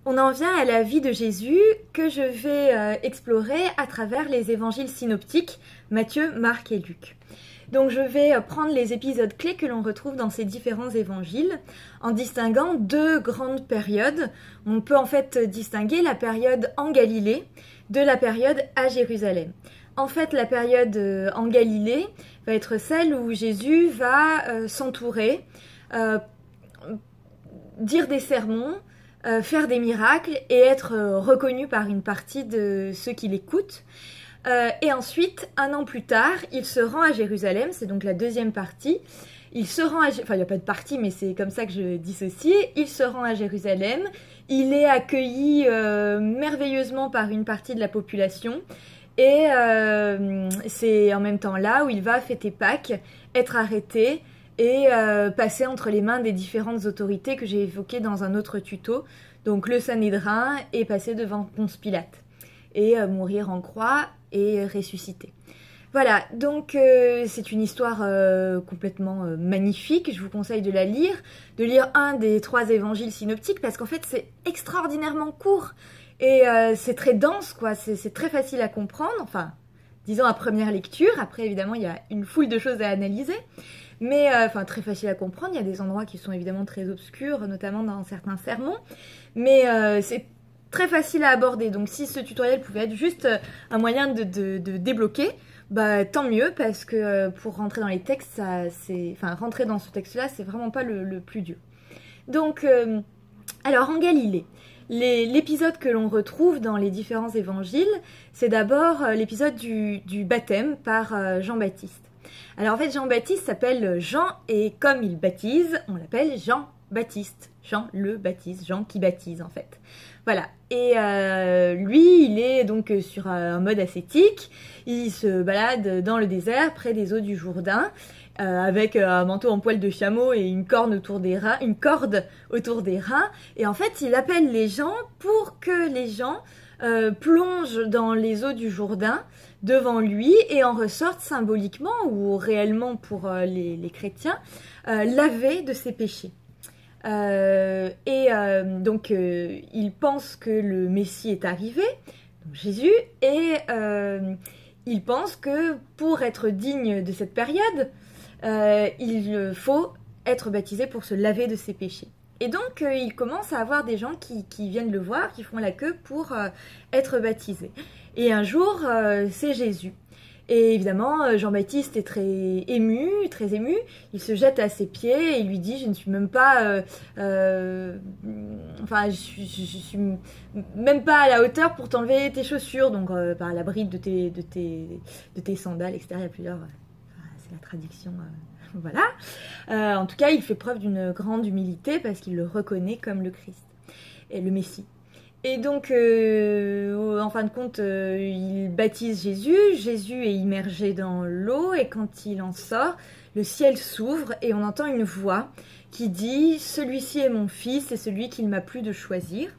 On en vient à la vie de Jésus que je vais explorer à travers les évangiles synoptiques, Matthieu, Marc et Luc. Donc je vais prendre les épisodes clés que l'on retrouve dans ces différents évangiles en distinguant deux grandes périodes. On peut en fait distinguer la période en Galilée de la période à Jérusalem. En fait, la période en Galilée va être celle où Jésus va s'entourer, dire des sermons, faire des miracles et être reconnu par une partie de ceux qui l'écoutent. Et ensuite, un an plus tard, il se rend à Jérusalem, c'est donc la deuxième partie. Il se rend à... Enfin, il n'y a pas de partie, mais c'est comme ça que je dissocie. Il se rend à Jérusalem, il est accueilli merveilleusement par une partie de la population. Et c'est en même temps là où il va fêter Pâques, être arrêté et passer entre les mains des différentes autorités que j'ai évoquées dans un autre tuto. Donc le Sanhédrin et passer devant Ponce Pilate. Et mourir en croix et ressusciter. Voilà, donc c'est une histoire complètement magnifique. Je vous conseille de la lire, de lire un des 3 évangiles synoptiques parce qu'en fait c'est extraordinairement court et c'est très dense, quoi. C'est très facile à comprendre, enfin, disons à première lecture. Après, évidemment, il y a une foule de choses à analyser, mais enfin très facile à comprendre. Il y a des endroits qui sont évidemment très obscurs, notamment dans certains sermons, mais c'est très facile à aborder. Donc si ce tutoriel pouvait être juste un moyen de débloquer, bah tant mieux, parce que pour rentrer dans les textes, rentrer dans ce texte-là, c'est vraiment pas le plus dur. Donc, alors en Galilée, l'épisode que l'on retrouve dans les différents évangiles, c'est d'abord l'épisode du baptême par Jean-Baptiste. Alors en fait, Jean-Baptiste s'appelle Jean, et comme il baptise, on l'appelle Jean-Baptiste. Jean le baptise, Jean qui baptise en fait. Voilà, et lui, il est donc sur un mode ascétique, il se balade dans le désert, près des eaux du Jourdain, avec un manteau en poil de chameau et une corde autour des reins, et en fait, il appelle les gens pour que les gens plongent dans les eaux du Jourdain devant lui et en ressortent symboliquement, ou réellement pour les chrétiens, lavés de ses péchés. Donc il pense que le Messie est arrivé, donc Jésus, et il pense que pour être digne de cette période, il faut être baptisé pour se laver de ses péchés. Et donc il commence à avoir des gens qui viennent le voir, qui font la queue pour être baptisés. Et un jour, c'est Jésus. Et évidemment, Jean-Baptiste est très ému, il se jette à ses pieds et il lui dit « Je ne suis même pas... je suis même pas à la hauteur pour t'enlever tes chaussures, donc par la bride de tes sandales, etc. » Il y a plusieurs... c'est la traduction... voilà. En tout cas, il fait preuve d'une grande humilité parce qu'il le reconnaît comme le Christ et le Messie. Et donc, en fin de compte, il baptise Jésus. Jésus est immergé dans l'eau et quand il en sort, le ciel s'ouvre et on entend une voix qui dit « Celui-ci est mon fils et celui qu'il m'a plu de choisir ».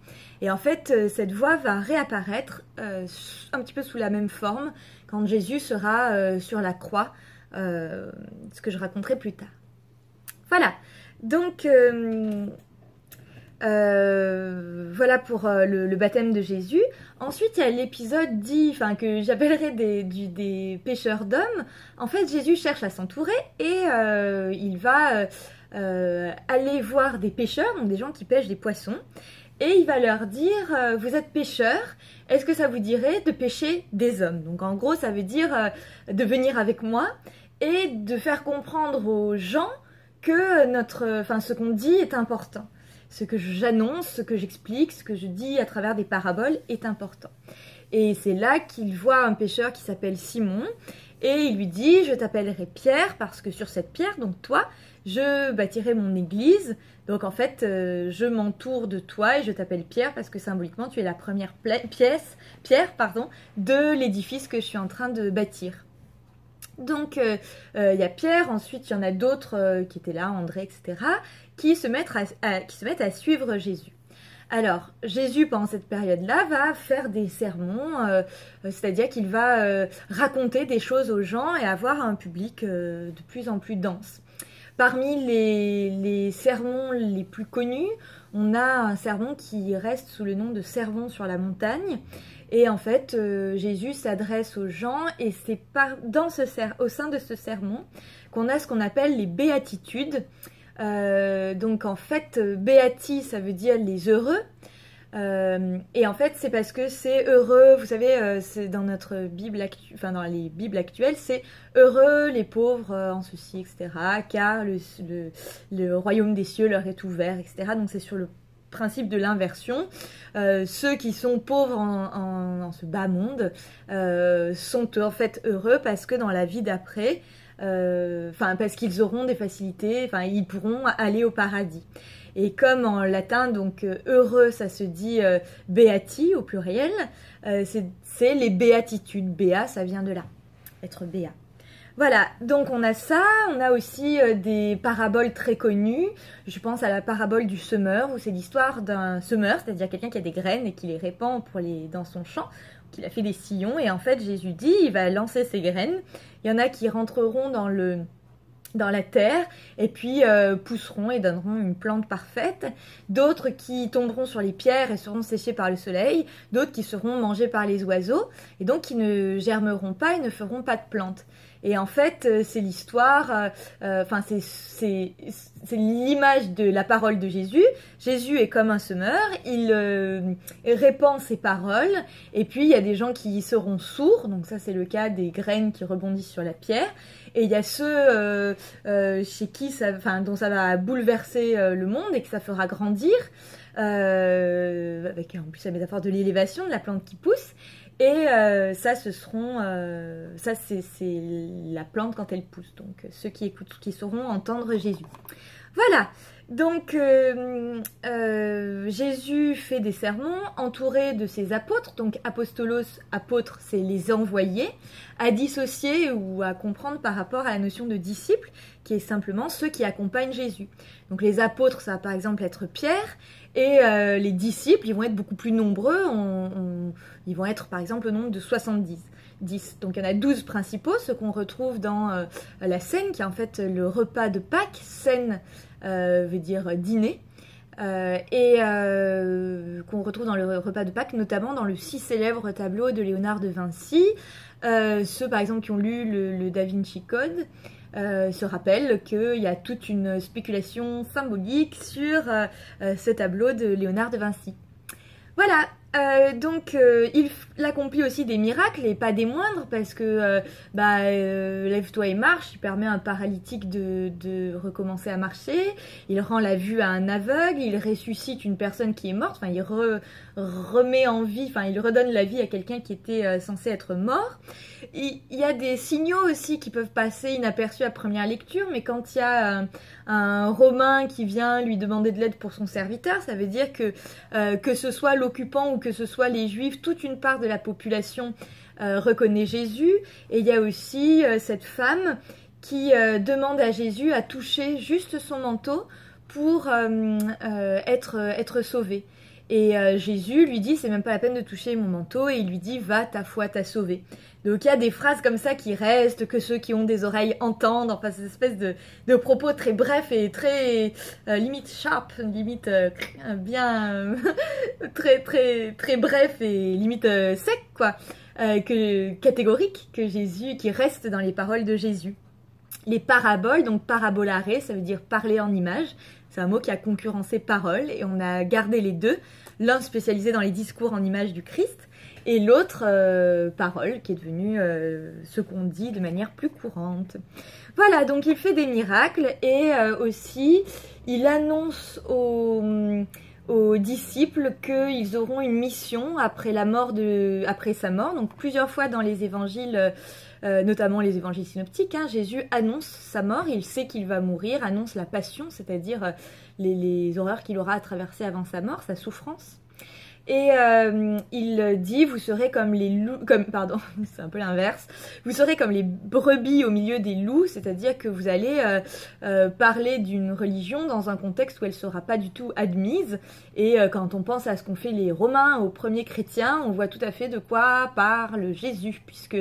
Et en fait, cette voix va réapparaître un petit peu sous la même forme quand Jésus sera sur la croix, ce que je raconterai plus tard. Voilà, donc... voilà pour le baptême de Jésus. Ensuite, il y a l'épisode dit, que j'appellerais des pêcheurs d'hommes. En fait, Jésus cherche à s'entourer et il va aller voir des pêcheurs, donc des gens qui pêchent des poissons, et il va leur dire vous êtes pêcheurs, est-ce que ça vous dirait de pêcher des hommes? Donc en gros, ça veut dire de venir avec moi et de faire comprendre aux gens que ce qu'on dit est important. Ce que j'annonce, ce que j'explique, ce que je dis à travers des paraboles est important. Et c'est là qu'il voit un pêcheur qui s'appelle Simon et il lui dit « Je t'appellerai Pierre parce que sur cette pierre, donc toi, je bâtirai mon église. Donc en fait, je m'entoure de toi et je t'appelle Pierre parce que symboliquement, tu es la première pierre de l'édifice que je suis en train de bâtir. » Donc, il y a Pierre, ensuite il y en a d'autres qui étaient là, André, etc., qui se mettent à suivre Jésus. Alors, Jésus, pendant cette période-là, va faire des sermons, c'est-à-dire qu'il va raconter des choses aux gens et avoir un public de plus en plus dense. Parmi les sermons les plus connus, on a un sermon qui reste sous le nom de Sermon sur la montagne. Et en fait, Jésus s'adresse aux gens et c'est au sein de ce sermon qu'on a ce qu'on appelle les béatitudes. Donc en fait, béati, ça veut dire les heureux. Et en fait, c'est parce que c'est heureux, vous savez, c'est dans notre Bible, dans les Bibles actuelles, c'est heureux les pauvres en ceci, etc. Car le royaume des cieux leur est ouvert, etc. Donc c'est sur le principe de l'inversion. Ceux qui sont pauvres en ce bas monde sont en fait heureux parce que dans la vie d'après, parce qu'ils auront des facilités, ils pourront aller au paradis. Et comme en latin, donc heureux, ça se dit beati au pluriel, c'est les béatitudes. Béa, ça vient de là, être béat. Voilà, donc on a ça, on a aussi des paraboles très connues. Je pense à la parabole du semeur, où c'est l'histoire d'un semeur, c'est-à-dire quelqu'un qui a des graines et qui les répand dans son champ, qu'il a fait des sillons. Et en fait, Jésus dit, il va lancer ses graines. Il y en a qui rentreront dans la terre et puis pousseront et donneront une plante parfaite, d'autres qui tomberont sur les pierres et seront séchés par le soleil, d'autres qui seront mangés par les oiseaux et donc qui ne germeront pas et ne feront pas de plantes. Et en fait, c'est l'histoire, c'est l'image de la parole de Jésus. Jésus est comme un semeur, il répand ses paroles, et puis il y a des gens qui seront sourds, donc ça c'est le cas des graines qui rebondissent sur la pierre, et il y a ceux chez qui dont ça va bouleverser le monde et que ça fera grandir, avec en plus la métaphore de l'élévation de la plante qui pousse. Et ça, c'est la plante quand elle pousse. Donc, ceux qui écoutent, qui sauront entendre Jésus. Voilà. Donc, Jésus fait des sermons entouré de ses apôtres. Donc, apostolos, apôtres, c'est les envoyés, à dissocier ou à comprendre par rapport à la notion de disciple, qui est simplement ceux qui accompagnent Jésus. Donc, les apôtres, ça va par exemple être Pierre. Et les disciples, ils vont être beaucoup plus nombreux. Ils vont être par exemple au nombre de 70. Donc il y en a 12 principaux, ceux qu'on retrouve dans la scène, qui est en fait le repas de Pâques. Scène veut dire dîner. Et qu'on retrouve dans le repas de Pâques, notamment dans le si célèbre tableau de Léonard de Vinci. Ceux par exemple qui ont lu le Da Vinci Code se rappellent qu'il y a toute une spéculation symbolique sur ce tableau de Léonard de Vinci. Voilà, donc il accomplit aussi des miracles et pas des moindres parce que lève-toi et marche, il permet à un paralytique de recommencer à marcher, il rend la vue à un aveugle, il ressuscite une personne qui est morte, il remet en vie, il redonne la vie à quelqu'un qui était censé être mort. Il y a des signaux aussi qui peuvent passer inaperçus à première lecture, mais quand il y a un Romain qui vient lui demander de l'aide pour son serviteur, ça veut dire que ce soit l'occupant ou que ce soit les Juifs, toute une part de la population reconnaît Jésus. Et il y a aussi cette femme qui demande à Jésus à toucher juste son manteau pour être sauvée. Et Jésus lui dit, c'est même pas la peine de toucher mon manteau, et il lui dit, va, ta foi t'a sauvé. Donc il y a des phrases comme ça qui restent, que ceux qui ont des oreilles entendent, enfin cette espèce de propos très brefs et très limite sharp, limite bien très très très bref et limite sec quoi, catégorique qui reste dans les paroles de Jésus. Les paraboles, donc parabolare, ça veut dire parler en image. C'est un mot qui a concurrencé parole et on a gardé les deux, l'un spécialisé dans les discours en image du Christ et l'autre parole qui est devenu ce qu'on dit de manière plus courante. Voilà, donc il fait des miracles et aussi il annonce aux disciples qu'ils auront une mission après sa mort. Donc plusieurs fois dans les évangiles, notamment les évangiles synoptiques, Jésus annonce sa mort, il sait qu'il va mourir, annonce la passion, c'est-à-dire les horreurs qu'il aura à traverser avant sa mort, sa souffrance. Et il dit, vous serez comme les loups, pardon, c'est un peu l'inverse, vous serez comme les brebis au milieu des loups, c'est-à-dire que vous allez parler d'une religion dans un contexte où elle ne sera pas du tout admise. Et quand on pense à ce qu'ont fait les Romains aux premiers chrétiens, on voit tout à fait de quoi parle Jésus, puisque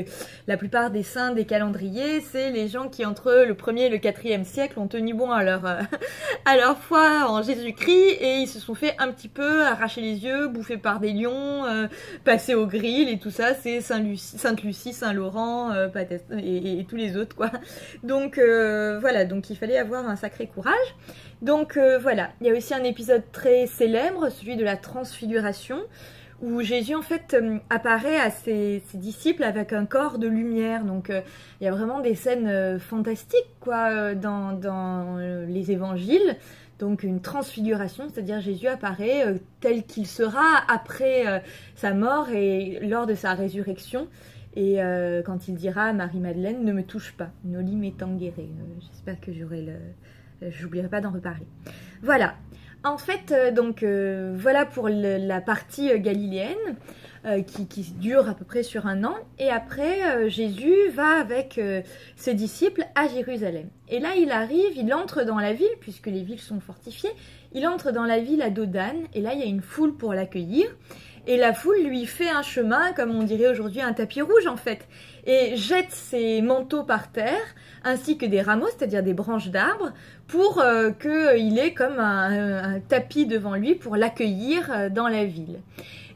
la plupart des saints des calendriers, c'est les gens qui entre le 1er et le 4e siècle ont tenu bon à leur foi en Jésus-Christ, et ils se sont fait un petit peu arracher les yeux, bouffer par des lions, passer au grill et tout ça, c'est Sainte-Lucie, Saint-Laurent, et tous les autres quoi. Donc voilà, donc il fallait avoir un sacré courage. Donc voilà, il y a aussi un épisode très célèbre, celui de la transfiguration, où Jésus en fait apparaît à ses disciples avec un corps de lumière. Donc il y a vraiment des scènes fantastiques quoi dans les évangiles. Donc une transfiguration, c'est-à-dire Jésus apparaît tel qu'il sera après sa mort et lors de sa résurrection. Et quand il dira à Marie-Madeleine, ne me touche pas, noli me tangere. J'espère que j'oublierai pas d'en reparler. Voilà. En fait, donc voilà pour la partie galiléenne qui dure à peu près sur 1 an. Et après, Jésus va avec ses disciples à Jérusalem. Et là, il arrive, il entre dans la ville, puisque les villes sont fortifiées. Il entre dans la ville à dos d'âne. Et là, il y a une foule pour l'accueillir. Et la foule lui fait un chemin, comme on dirait aujourd'hui un tapis rouge en fait, et jette ses manteaux par terre, ainsi que des rameaux, c'est-à-dire des branches d'arbres, pour qu'il ait comme un tapis devant lui pour l'accueillir dans la ville.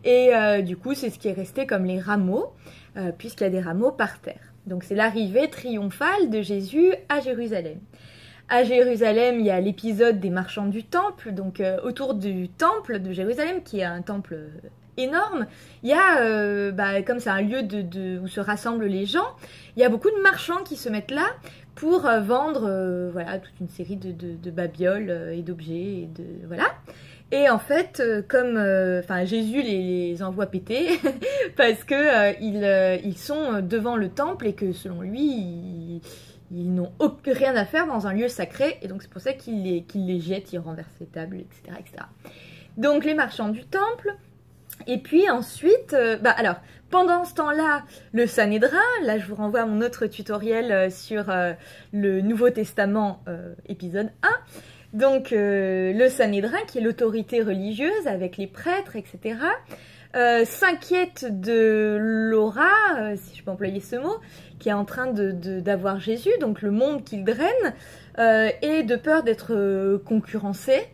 Et du coup, c'est ce qui est resté comme les rameaux, puisqu'il y a des rameaux par terre. Donc c'est l'arrivée triomphale de Jésus à Jérusalem. À Jérusalem, il y a l'épisode des marchands du temple, donc autour du temple de Jérusalem, qui est un temple énorme, il y a, comme c'est un lieu où se rassemblent les gens, il y a beaucoup de marchands qui se mettent là pour vendre voilà, toute une série de babioles et d'objets, voilà. Et en fait, comme Jésus les envoie péter, parce que ils sont devant le temple et que selon lui, ils n'ont rien à faire dans un lieu sacré, et donc c'est pour ça qu'il les jette, il renverse les tables, etc., etc. Donc les marchands du temple. Et puis ensuite, alors, pendant ce temps-là, le Sanhédrin, là je vous renvoie à mon autre tutoriel sur le Nouveau Testament, épisode 1. Donc le Sanhédrin, qui est l'autorité religieuse avec les prêtres, etc., s'inquiète de l'aura, si je peux employer ce mot, qui est en train d'avoir Jésus, donc le monde qu'il draine, et de peur d'être concurrencé.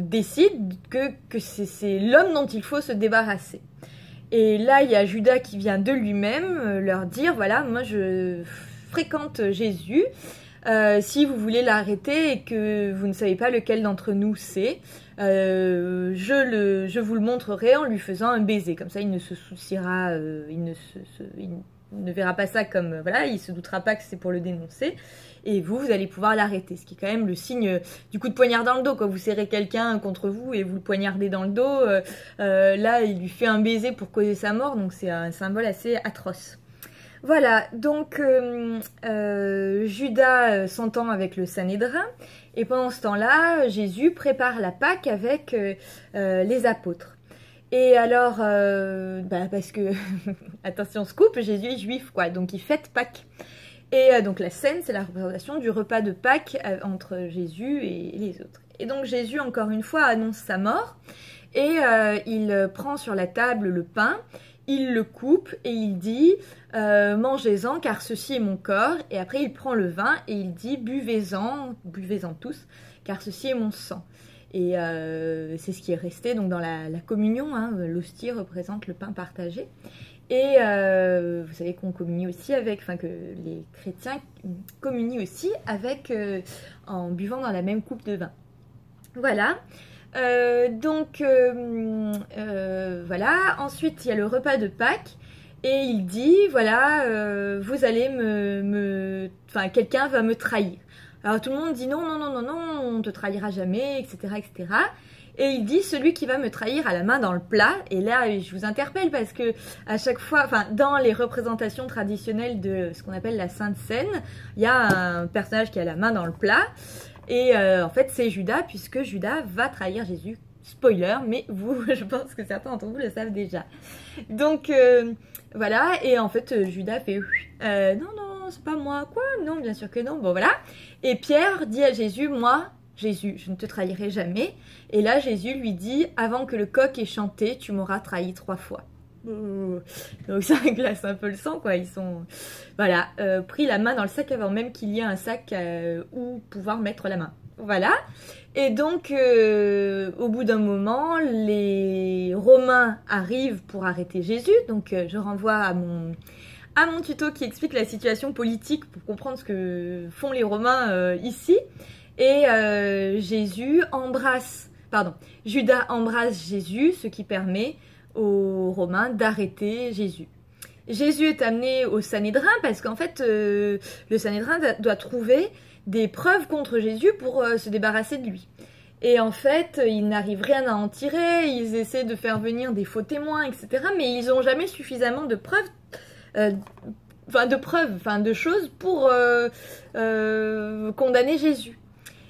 Décide que c'est l'homme dont il faut se débarrasser. Et là, il y a Judas qui vient de lui-même leur dire, voilà, moi je fréquente Jésus, si vous voulez l'arrêter et que vous ne savez pas lequel d'entre nous c'est, je vous le montrerai en lui faisant un baiser. Comme ça, il ne se souciera, il ne verra pas ça comme, voilà, il se doutera pas que c'est pour le dénoncer. Et vous allez pouvoir l'arrêter, ce qui est quand même le signe du coup de poignard dans le dos. Quand vous serrez quelqu'un contre vous et vous le poignardez dans le dos, là, il lui fait un baiser pour causer sa mort, donc c'est un symbole assez atroce. Voilà, donc Judas s'entend avec le Sanhédrin, et pendant ce temps-là, Jésus prépare la Pâque avec les apôtres. Et alors, parce que, attention scoop, Jésus est juif, quoi, donc il fête Pâques. Et donc la scène, c'est la représentation du repas de Pâques entre Jésus et les autres. Et donc Jésus, encore une fois, annonce sa mort, et il prend sur la table le pain, il le coupe, et il dit « Mangez-en, car ceci est mon corps ». Et après, il prend le vin, et il dit « Buvez-en tous, car ceci est mon sang ». Et c'est ce qui est resté donc, dans la communion, hein, l'hostie représente le pain partagé. Et vous savez qu'on communie aussi avec, enfin que les chrétiens communient aussi avec, en buvant dans la même coupe de vin. Voilà. Voilà. Ensuite, il y a le repas de Pâques. Et il dit, voilà, vous allez enfin, quelqu'un va me trahir. Alors tout le monde dit non, non, non, non, non, on ne te trahira jamais, etc., etc. Et il dit celui qui va me trahir a la main dans le plat. Et là, je vous interpelle parce que à chaque fois, enfin, dans les représentations traditionnelles de ce qu'on appelle la Sainte Seine, il y a un personnage qui a la main dans le plat. Et en fait, c'est Judas, puisque Judas va trahir Jésus spoiler, mais vous, je pense que certains d'entre vous le savent déjà. Donc voilà, et en fait Judas fait non, non, c'est pas moi, quoi, non, bien sûr que non, bon voilà. Et Pierre dit à Jésus, moi, Jésus, je ne te trahirai jamais. Et là, Jésus lui dit, avant que le coq ait chanté, tu m'auras trahi 3 fois. Donc ça glace un peu le sang, quoi. Ils sont, voilà, pris la main dans le sac avant même qu'il y ait un sac où pouvoir mettre la main. Voilà. Et donc, au bout d'un moment, les Romains arrivent pour arrêter Jésus. Donc, je renvoie à mon tuto qui explique la situation politique pour comprendre ce que font les Romains ici. Et Judas embrasse Jésus, ce qui permet aux Romains d'arrêter Jésus. Jésus est amené au Sanhédrin parce qu'en fait, le Sanhédrin doit trouver des preuves contre Jésus pour se débarrasser de lui. Et en fait, ils n'arrivent rien à en tirer, ils essaient de faire venir des faux témoins, etc. Mais ils n'ont jamais suffisamment de preuves, de choses pour condamner Jésus.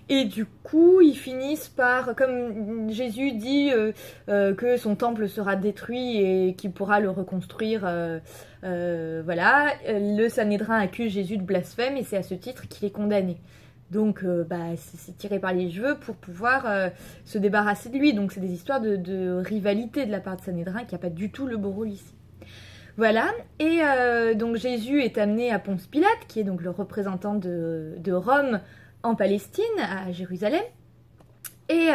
Et du coup, ils finissent par, comme Jésus dit que son temple sera détruit et qu'il pourra le reconstruire, voilà, le Sanhédrin accuse Jésus de blasphème et c'est à ce titre qu'il est condamné. Donc, c'est tiré par les cheveux pour pouvoir se débarrasser de lui. Donc, c'est des histoires de rivalité de la part de Sanhédrin qui n'a pas du tout le beau rôle ici. Voilà, et donc Jésus est amené à Ponce Pilate, qui est donc le représentant de Rome en Palestine, à Jérusalem. Et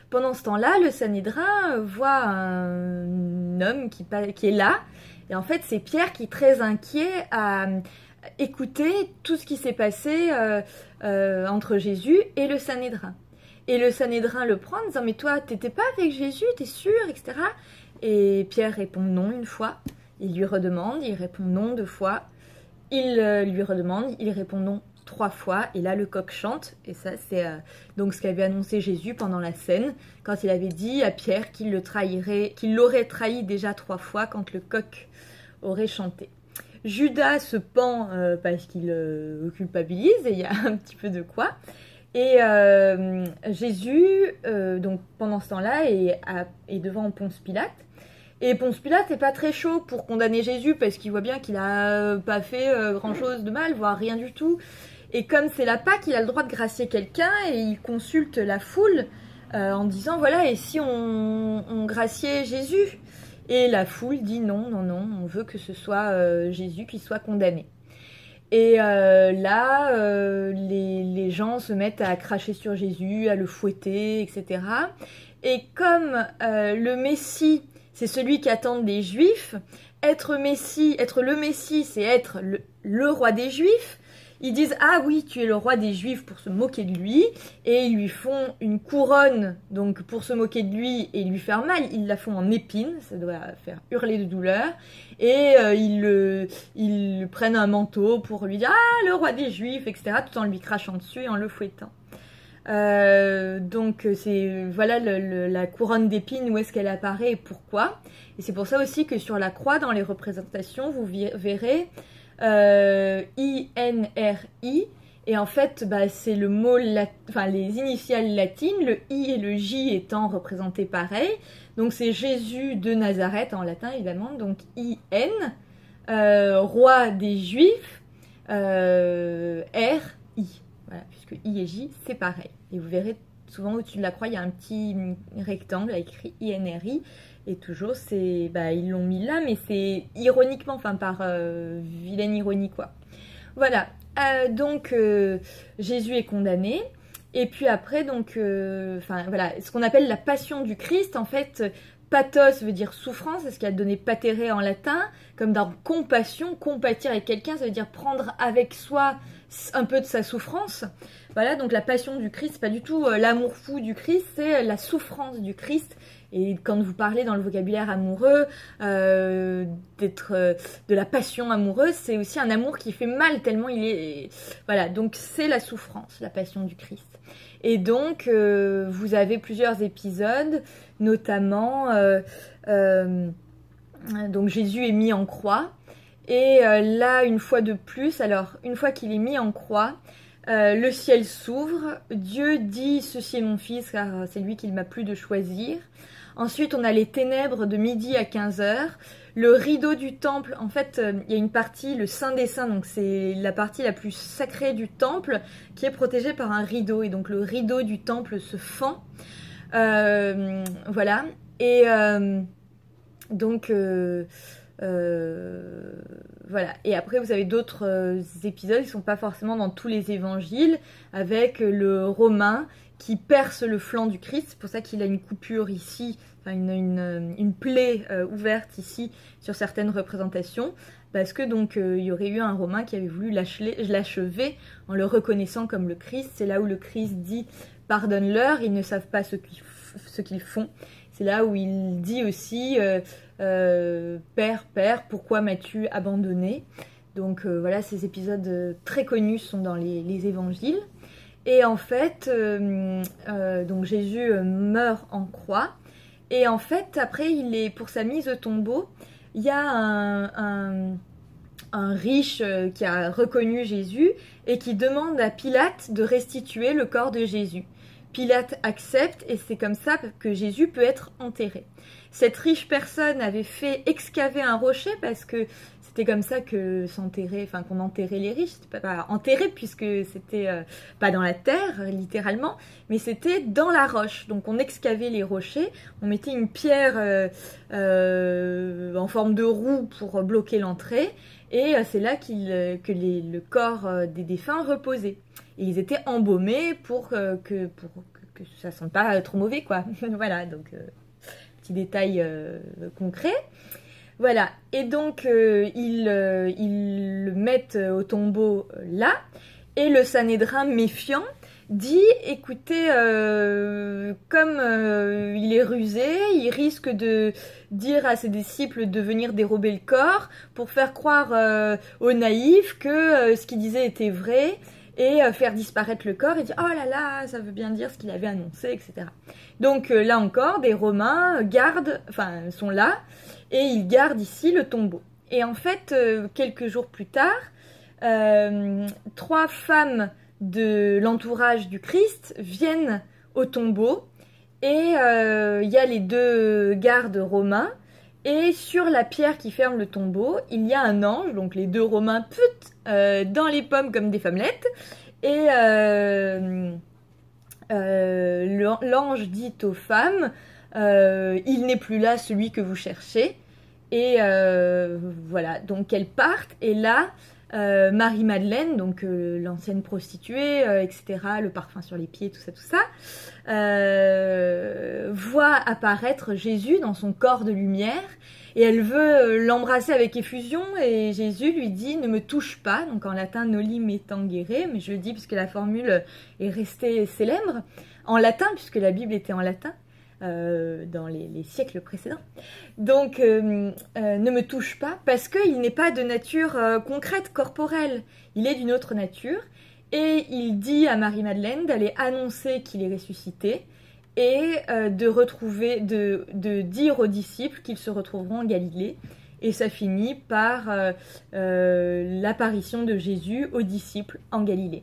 pendant ce temps-là, le Sanhédrin voit un homme qui est là. Et en fait, c'est Pierre qui est très inquiet à écouter tout ce qui s'est passé entre Jésus et le Sanhédrin. Et le Sanhédrin le prend en disant « Mais toi, t'étais pas avec Jésus, t'es sûr ?» etc. Et Pierre répond non une fois. Il lui redemande, il répond non 2 fois. Il lui redemande, il répond non 3 fois. Et là, le coq chante. Et ça, c'est donc ce qu'avait annoncé Jésus pendant la scène, quand il avait dit à Pierre qu'il l'aurait trahi déjà 3 fois quand le coq aurait chanté. Judas se pend parce qu'il culpabilise, et il y a un petit peu de quoi. Et Jésus, donc pendant ce temps-là, est devant Ponce Pilate. Et Ponce Pilate n'est pas très chaud pour condamner Jésus parce qu'il voit bien qu'il n'a pas fait grand-chose de mal, voire rien du tout. Et comme c'est la Pâque, il a le droit de gracier quelqu'un et il consulte la foule en disant voilà, et si on graciait Jésus? Et la foule dit non, non, non, on veut que ce soit Jésus qui soit condamné. Et là, les gens se mettent à cracher sur Jésus, à le fouetter, etc. Et comme le Messie, c'est celui qu'attendent les Juifs, être le Messie, c'est être le roi des Juifs. Ils disent « Ah oui, tu es le roi des Juifs » pour se moquer de lui. Et ils lui font une couronne donc pour se moquer de lui et lui faire mal. Ils la font en épines, ça doit faire hurler de douleur. Et ils prennent un manteau pour lui dire « Ah, le roi des Juifs », etc. tout en lui crachant dessus et en le fouettant. Donc voilà la couronne d'épines, où est-ce qu'elle apparaît et pourquoi. Et c'est pour ça aussi que sur la croix, dans les représentations, vous verrez INRI, et en fait c'est le mot les initiales latines, le I et le J étant représentés pareil. Donc c'est Jésus de Nazareth en latin évidemment, donc IN, roi des Juifs, RI. Voilà, puisque I et J, c'est pareil. Et vous verrez souvent au-dessus de la croix, il y a un petit rectangle avec écrit INRI. Et toujours, ils l'ont mis là, mais c'est ironiquement, enfin par vilaine ironie, quoi. Voilà, donc Jésus est condamné. Et puis après, donc, voilà, ce qu'on appelle la passion du Christ, en fait, pathos veut dire souffrance, c'est ce qui a donné patere en latin, comme dans compassion, compatir avec quelqu'un, ça veut dire prendre avec soi un peu de sa souffrance. Voilà, donc la passion du Christ, c'est pas du tout l'amour fou du Christ, c'est la souffrance du Christ. Et quand vous parlez dans le vocabulaire amoureux de la passion amoureuse, c'est aussi un amour qui fait mal tellement il est... Voilà, donc c'est la souffrance, la passion du Christ. Et donc, vous avez plusieurs épisodes, notamment, donc Jésus est mis en croix. Et là, une fois de plus, alors, une fois qu'il est mis en croix, Le ciel s'ouvre, Dieu dit « Ceci est mon fils, car c'est lui qu'il m'a plu de choisir ». Ensuite, on a les ténèbres de midi à 15h. Le rideau du temple, en fait, il y a une partie, le Saint des Saints, donc c'est la partie la plus sacrée du temple, qui est protégée par un rideau. Et donc le rideau du temple se fend. Voilà. Et donc... voilà. Et après, vous avez d'autres épisodes qui ne sont pas forcément dans tous les évangiles, avec le Romain qui perce le flanc du Christ. C'est pour ça qu'il a une coupure ici, enfin une plaie ouverte ici sur certaines représentations, parce que donc il y aurait eu un Romain qui avait voulu l'achever en le reconnaissant comme le Christ. C'est là où le Christ dit « Pardonne-leur, ils ne savent pas ce qu'ils font ». C'est là où il dit aussi Père, Père, pourquoi m'as-tu abandonné ?» Donc voilà, ces épisodes très connus sont dans les évangiles. Et en fait, donc Jésus meurt en croix. Et en fait, après, pour sa mise au tombeau, il y a un riche qui a reconnu Jésus et qui demande à Pilate de restituer le corps de Jésus. Pilate accepte et c'est comme ça que Jésus peut être enterré. Cette riche personne avait fait excaver un rocher parce que c'était comme ça que qu'on enterrait les riches. C'était pas enterré puisque c'était pas dans la terre littéralement, mais c'était dans la roche. Donc on excavait les rochers, on mettait une pierre en forme de roue pour bloquer l'entrée et c'est là que le corps des défunts reposait. Et ils étaient embaumés pour que ça ne sente pas trop mauvais, quoi. Voilà, donc petit détail concret. Voilà, et donc ils le mettent au tombeau là, et le Sanhédrin méfiant dit « Écoutez, comme il est rusé, il risque de dire à ses disciples de venir dérober le corps pour faire croire aux naïfs que ce qu'il disait était vrai, et faire disparaître le corps et dire « Oh là là, ça veut bien dire ce qu'il avait annoncé, etc. » Donc là encore, des Romains sont là, et ils gardent ici le tombeau. Et en fait, quelques jours plus tard, 3 femmes de l'entourage du Christ viennent au tombeau, et il y a les 2 gardes romains, et sur la pierre qui ferme le tombeau, il y a un ange, donc les 2 Romains putent dans les pommes comme des femmelettes, et l'ange dit aux femmes il n'est plus là celui que vous cherchez, et voilà, donc elles partent, et là Marie-Madeleine, donc l'ancienne prostituée, etc., le parfum sur les pieds, tout ça, voit apparaître Jésus dans son corps de lumière, et elle veut l'embrasser avec effusion, et Jésus lui dit « Ne me touche pas », donc en latin « noli me tangere », mais je le dis puisque la formule est restée célèbre, en latin, puisque la Bible était en latin, dans les siècles précédents. Donc, ne me touche pas, parce qu'il n'est pas de nature concrète, corporelle. Il est d'une autre nature, et il dit à Marie-Madeleine d'aller annoncer qu'il est ressuscité, et de dire aux disciples qu'ils se retrouveront en Galilée. Et ça finit par l'apparition de Jésus aux disciples en Galilée.